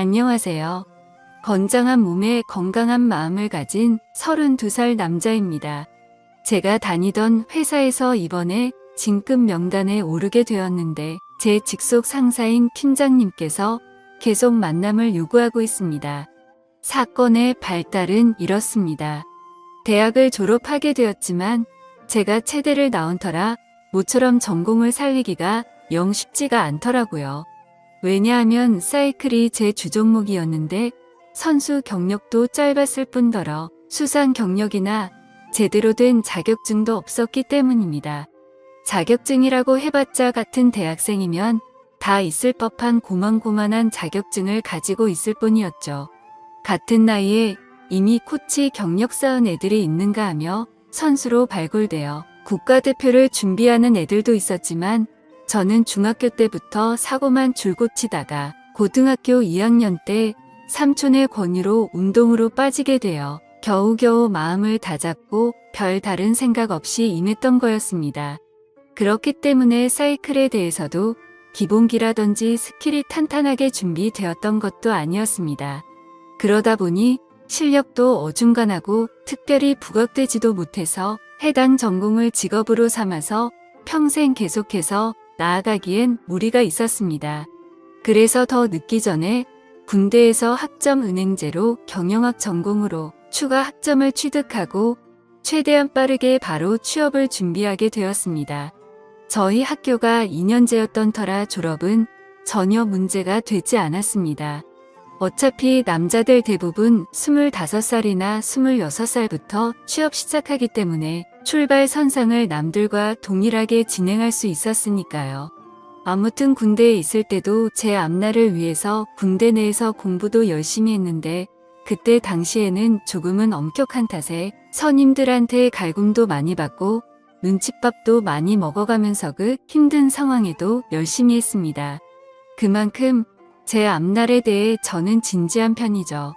안녕하세요. 건장한 몸에 건강한 마음을 가진 32살 남자입니다. 제가 다니던 회사에서 이번에 진급 명단에 오르게 되었는데 제 직속 상사인 팀장님께서 계속 만남을 요구하고 있습니다. 사건의 발달은 이렇습니다. 대학을 졸업하게 되었지만 제가 체대를 나온 터라 모처럼 전공을 살리기가 영 쉽지가 않더라고요. 왜냐하면 사이클이 제 주종목이었는데 선수 경력도 짧았을 뿐더러 수상 경력이나 제대로 된 자격증도 없었기 때문입니다. 자격증이라고 해봤자 같은 대학생이면 다 있을 법한 고만고만한 자격증을 가지고 있을 뿐이었죠. 같은 나이에 이미 코치 경력 쌓은 애들이 있는가 하며 선수로 발굴되어 국가대표를 준비하는 애들도 있었지만 저는 중학교 때부터 사고만 줄곧 치다가 고등학교 2학년 때 삼촌의 권유로 운동으로 빠지게 되어 겨우겨우 마음을 다잡고 별 다른 생각 없이 임했던 거였습니다. 그렇기 때문에 사이클에 대해서도 기본기라든지 스킬이 탄탄하게 준비되었던 것도 아니었습니다. 그러다 보니 실력도 어중간하고 특별히 부각되지도 못해서 해당 전공을 직업으로 삼아서 평생 계속해서 나아가기엔 무리가 있었습니다. 그래서 더 늦기 전에 군대에서 학점 은행제로 경영학 전공으로 추가 학점을 취득하고 최대한 빠르게 바로 취업을 준비하게 되었습니다. 저희 학교가 2년제였던 터라 졸업은 전혀 문제가 되지 않았습니다. 어차피 남자들 대부분 25살이나 26살부터 취업 시작하기 때문에 출발 선상을 남들과 동일하게 진행할 수 있었으니까요. 아무튼 군대에 있을 때도 제 앞날을 위해서 군대 내에서 공부도 열심히 했는데 그때 당시에는 조금은 엄격한 탓에 선임들한테 갈굼도 많이 받고 눈칫밥도 많이 먹어가면서 그 힘든 상황에도 열심히 했습니다. 그만큼 제 앞날에 대해 저는 진지한 편이죠.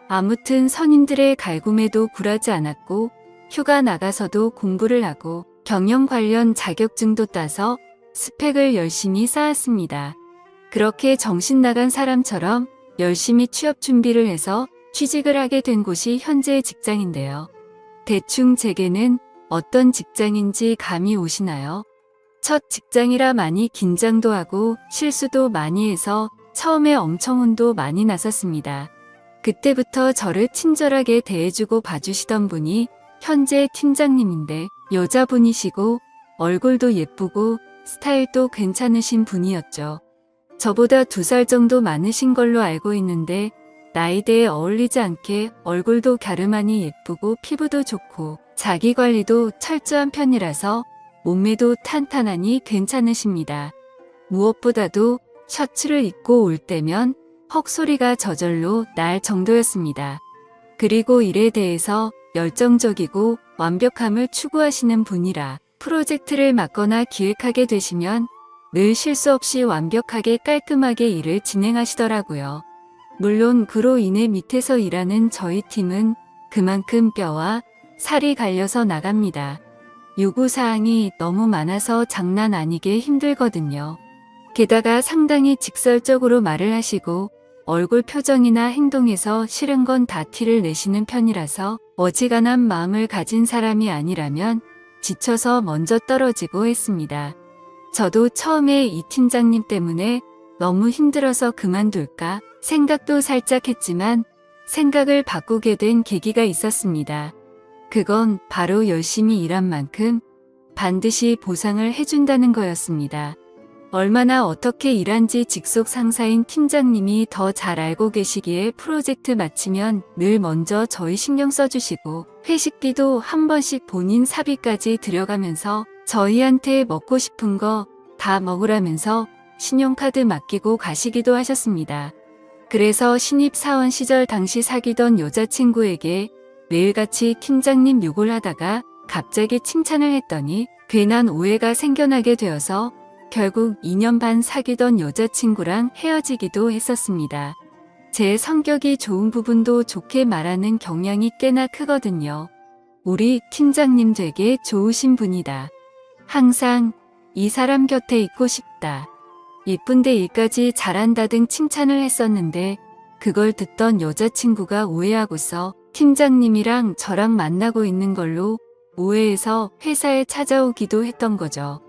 아무튼 선임들의 갈굼에도 굴하지 않았고 휴가 나가서도 공부를 하고 경영 관련 자격증도 따서 스펙을 열심히 쌓았습니다. 그렇게 정신 나간 사람처럼 열심히 취업 준비를 해서 취직을 하게 된 곳이 현재의 직장인데요. 대충 제게는 어떤 직장인지 감이 오시나요? 첫 직장이라 많이 긴장도 하고 실수도 많이 해서 처음에 엄청 혼도 많이 났었습니다. 그때부터 저를 친절하게 대해주고 봐주시던 분이 현재 팀장님인데 여자분이시고 얼굴도 예쁘고 스타일도 괜찮으신 분이었죠. 저보다 2살 정도 많으신 걸로 알고 있는데 나이대에 어울리지 않게 얼굴도 갸름하니 예쁘고 피부도 좋고 자기관리도 철저한 편이라서 몸매도 탄탄하니 괜찮으십니다. 무엇보다도 셔츠를 입고 올 때면 헉소리가 저절로 날 정도였습니다. 그리고 일에 대해서 열정적이고 완벽함을 추구하시는 분이라 프로젝트를 맡거나 기획하게 되시면 늘 실수 없이 완벽하게 깔끔하게 일을 진행하시더라고요. 물론 그로 인해 밑에서 일하는 저희 팀은 그만큼 뼈와 살이 갈려서 나갑니다. 요구사항이 너무 많아서 장난 아니게 힘들거든요. 게다가 상당히 직설적으로 말을 하시고 얼굴 표정이나 행동에서 싫은 건 다 티를 내시는 편이라서 어지간한 마음을 가진 사람이 아니라면 지쳐서 먼저 떨어지고 했습니다. 저도 처음에 이 팀장님 때문에 너무 힘들어서 그만둘까 생각도 살짝 했지만 생각을 바꾸게 된 계기가 있었습니다. 그건 바로 열심히 일한 만큼 반드시 보상을 해준다는 거였습니다. 얼마나 어떻게 일한지 직속 상사인 팀장님이 더 잘 알고 계시기에 프로젝트 마치면 늘 먼저 저희 신경 써주시고 회식비도 한 번씩 본인 사비까지 들여가면서 저희한테 먹고 싶은 거 다 먹으라면서 신용카드 맡기고 가시기도 하셨습니다. 그래서 신입사원 시절 당시 사귀던 여자친구에게 매일같이 팀장님 욕을 하다가 갑자기 칭찬을 했더니 괜한 오해가 생겨나게 되어서 결국 2년 반 사귀던 여자친구랑 헤어지기도 했었습니다. 제 성격이 좋은 부분도 좋게 말하는 경향이 꽤나 크거든요. 우리 팀장님 되게 좋으신 분이다. 항상 이 사람 곁에 있고 싶다. 예쁜데 일까지 잘한다 등 칭찬을 했었는데 그걸 듣던 여자친구가 오해하고서 팀장님이랑 저랑 만나고 있는 걸로 오해해서 회사에 찾아오기도 했던 거죠.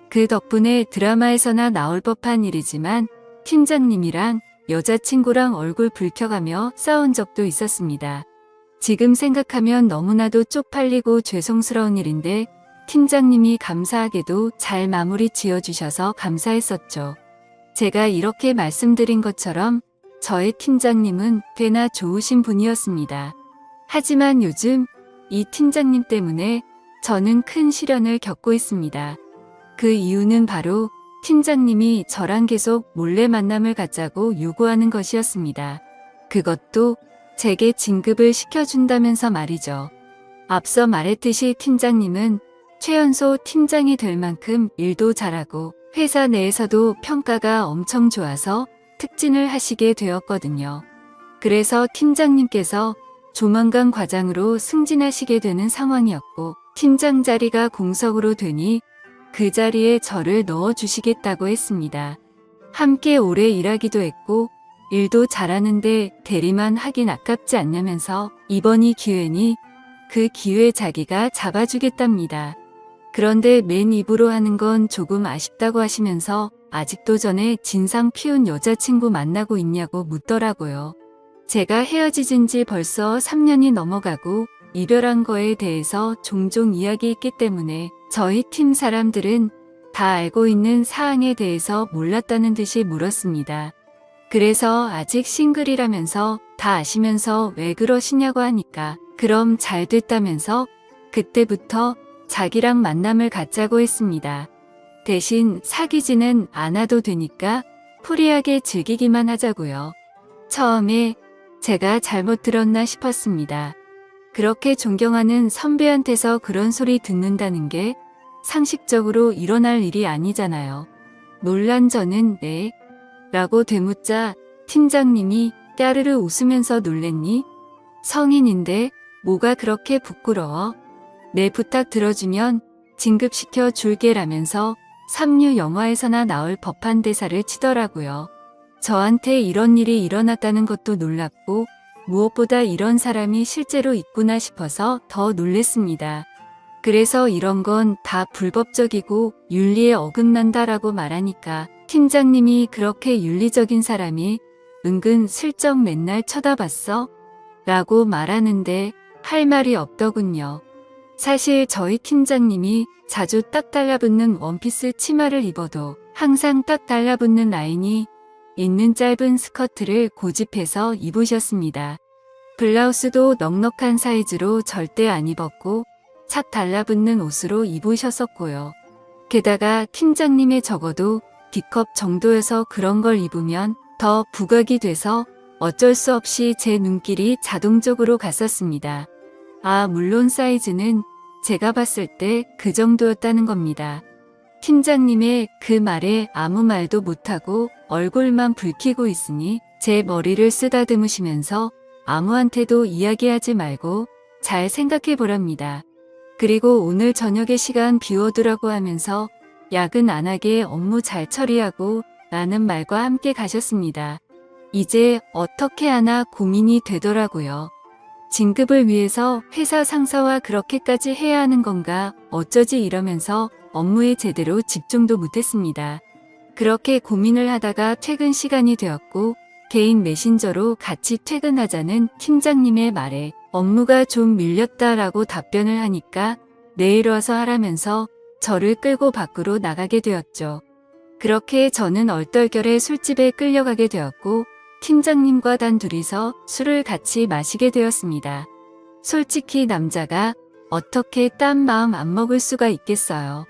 그 덕분에 드라마에서나 나올 법한 일이지만 팀장님이랑 여자친구랑 얼굴 붉혀가며 싸운 적도 있었습니다. 지금 생각하면 너무나도 쪽팔리고 죄송스러운 일인데 팀장님이 감사하게도 잘 마무리 지어주셔서 감사했었죠. 제가 이렇게 말씀드린 것처럼 저의 팀장님은 꽤나 좋으신 분이었습니다. 하지만 요즘 이 팀장님 때문에 저는 큰 시련을 겪고 있습니다. 그 이유는 바로 팀장님이 저랑 계속 몰래 만남을 갖자고 요구하는 것이었습니다. 그것도 제게 진급을 시켜준다면서 말이죠. 앞서 말했듯이 팀장님은 최연소 팀장이 될 만큼 일도 잘하고 회사 내에서도 평가가 엄청 좋아서 특진을 하시게 되었거든요. 그래서 팀장님께서 조만간 과장으로 승진하시게 되는 상황이었고 팀장 자리가 공석으로 되니 그 자리에 저를 넣어주시겠다고 했습니다. 함께 오래 일하기도 했고 일도 잘하는데 대리만 하긴 아깝지 않냐면서 이번이 기회니 그 기회 자기가 잡아주겠답니다. 그런데 맨 입으로 하는 건 조금 아쉽다고 하시면서 아직도 전에 진상 피운 여자친구 만나고 있냐고 묻더라고요. 제가 헤어지진 지 벌써 3년이 넘어가고 이별한 거에 대해서 종종 이야기했기 때문에 저희 팀 사람들은 다 알고 있는 사항에 대해서 몰랐다는 듯이 물었습니다. 그래서 아직 싱글이라면서 다 아시면서 왜 그러시냐고 하니까 그럼 잘 됐다면서 그때부터 자기랑 만남을 갖자고 했습니다. 대신 사귀지는 않아도 되니까 프리하게 즐기기만 하자고요. 처음에 제가 잘못 들었나 싶었습니다. 그렇게 존경하는 선배한테서 그런 소리 듣는다는 게 상식적으로 일어날 일이 아니잖아요. 놀란 저는 네? 라고 되묻자 팀장님이 까르르 웃으면서 놀랬니? 성인인데 뭐가 그렇게 부끄러워? 내 부탁 들어주면 진급시켜 줄게라면서 삼류 영화에서나 나올 법한 대사를 치더라고요. 저한테 이런 일이 일어났다는 것도 놀랍고 무엇보다 이런 사람이 실제로 있구나 싶어서 더 놀랬습니다. 그래서 이런 건 다 불법적이고 윤리에 어긋난다라고 말하니까 팀장님이 그렇게 윤리적인 사람이 은근 슬쩍 맨날 쳐다봤어? 라고 말하는데 할 말이 없더군요. 사실 저희 팀장님이 자주 딱 달라붙는 원피스 치마를 입어도 항상 딱 달라붙는 라인이 있는 짧은 스커트를 고집해서 입으셨습니다. 블라우스도 넉넉한 사이즈로 절대 안 입었고 착 달라붙는 옷으로 입으셨었고요. 게다가 팀장님의 적어도 D컵 정도여서 그런 걸 입으면 더 부각이 돼서 어쩔 수 없이 제 눈길이 자동적으로 갔었습니다. 아, 물론 사이즈는 제가 봤을 때 그 정도였다는 겁니다. 팀장님의 그 말에 아무 말도 못하고 얼굴만 붉히고 있으니 제 머리를 쓰다듬으시면서 아무한테도 이야기하지 말고 잘 생각해 보랍니다. 그리고 오늘 저녁에 시간 비워두라고 하면서 야근 안 하게 업무 잘 처리하고 라는 말과 함께 가셨습니다. 이제 어떻게 하나 고민이 되더라고요. 진급을 위해서 회사 상사와 그렇게까지 해야 하는 건가 어쩌지 이러면서 업무에 제대로 집중도 못했습니다. 그렇게 고민을 하다가 퇴근 시간이 되었고 개인 메신저로 같이 퇴근하자는 팀장님의 말에 업무가 좀 밀렸다라고 답변을 하니까 내일 와서 하라면서 저를 끌고 밖으로 나가게 되었죠. 그렇게 저는 얼떨결에 술집에 끌려가게 되었고 팀장님과 단 둘이서 술을 같이 마시게 되었습니다. 솔직히 남자가 어떻게 딴 마음 안 먹을 수가 있겠어요.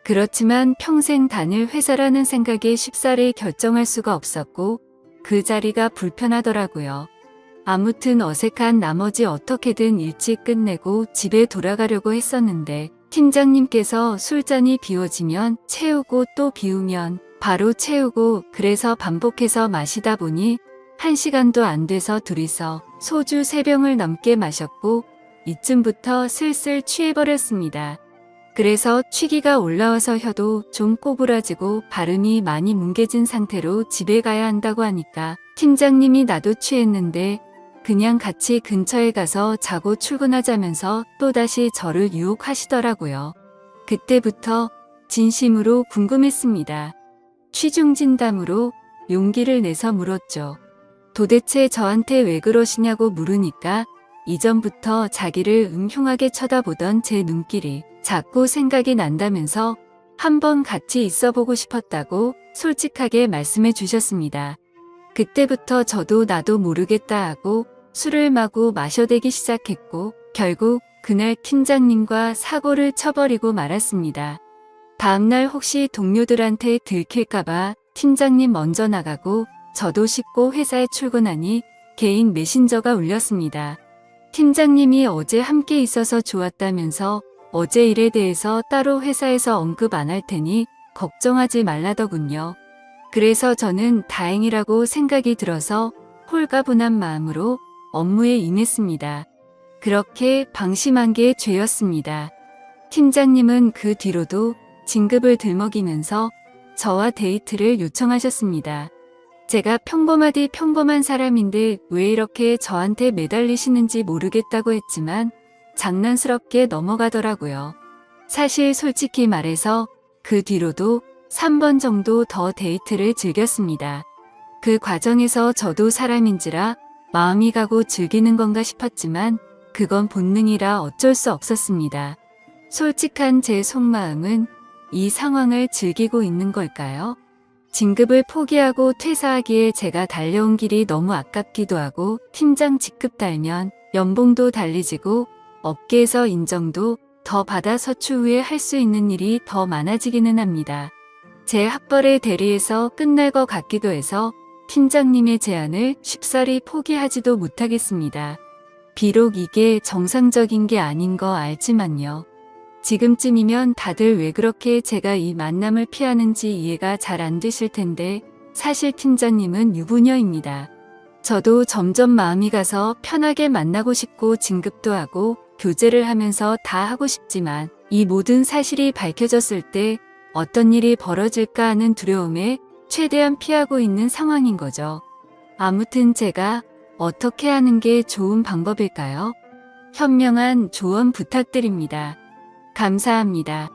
그렇지만 평생 다닐 회사라는 생각에 쉽사리 결정할 수가 없었고 그 자리가 불편하더라고요. 아무튼 어색한 나머지 어떻게든 일찍 끝내고 집에 돌아가려고 했었는데 팀장님께서 술잔이 비워지면 채우고 또 비우면 바로 채우고 그래서 반복해서 마시다 보니 1시간도 안 돼서 둘이서 소주 3병을 넘게 마셨고 이쯤부터 슬슬 취해버렸습니다. 그래서 취기가 올라와서 혀도 좀 꼬부라지고 발음이 많이 뭉개진 상태로 집에 가야 한다고 하니까 팀장님이 나도 취했는데 그냥 같이 근처에 가서 자고 출근하자면서 또다시 저를 유혹하시더라고요. 그때부터 진심으로 궁금했습니다. 취중진담으로 용기를 내서 물었죠. 도대체 저한테 왜 그러시냐고 물으니까 이전부터 자기를 음흉하게 쳐다보던 제 눈길이 자꾸 생각이 난다면서 한번 같이 있어보고 싶었다고 솔직하게 말씀해 주셨습니다. 그때부터 저도 나도 모르겠다 하고 술을 마구 마셔대기 시작했고 결국 그날 팀장님과 사고를 쳐버리고 말았습니다. 다음날 혹시 동료들한테 들킬까봐 팀장님 먼저 나가고 저도 씻고 회사에 출근하니 개인 메신저가 울렸습니다. 팀장님이 어제 함께 있어서 좋았다면서 어제 일에 대해서 따로 회사에서 언급 안 할 테니 걱정하지 말라더군요. 그래서 저는 다행이라고 생각이 들어서 홀가분한 마음으로 업무에 임했습니다. 그렇게 방심한 게 죄였습니다. 팀장님은 그 뒤로도 진급을 들먹이면서 저와 데이트를 요청하셨습니다. 제가 평범하디 평범한 사람인데 왜 이렇게 저한테 매달리시는지 모르겠다고 했지만 장난스럽게 넘어가더라고요. 사실 솔직히 말해서 그 뒤로도 3번 정도 더 데이트를 즐겼습니다. 그 과정에서 저도 사람인지라 마음이 가고 즐기는 건가 싶었지만 그건 본능이라 어쩔 수 없었습니다. 솔직한 제 속마음은 이 상황을 즐기고 있는 걸까요? 진급을 포기하고 퇴사하기에 제가 달려온 길이 너무 아깝기도 하고 팀장 직급 달면 연봉도 달리지고 업계에서 인정도 더 받아 서추후에 할 수 있는 일이 더 많아지기는 합니다. 제 학벌의 대리에서 끝날 것 같기도 해서 팀장님의 제안을 쉽사리 포기하지도 못하겠습니다. 비록 이게 정상적인 게 아닌 거 알지만요. 지금쯤이면 다들 왜 그렇게 제가 이 만남을 피하는지 이해가 잘 안 되실 텐데 사실 팀장님은 유부녀입니다. 저도 점점 마음이 가서 편하게 만나고 싶고 진급도 하고 교제를 하면서 다 하고 싶지만 이 모든 사실이 밝혀졌을 때 어떤 일이 벌어질까 하는 두려움에 최대한 피하고 있는 상황인 거죠. 아무튼 제가 어떻게 하는 게 좋은 방법일까요? 현명한 조언 부탁드립니다. 감사합니다.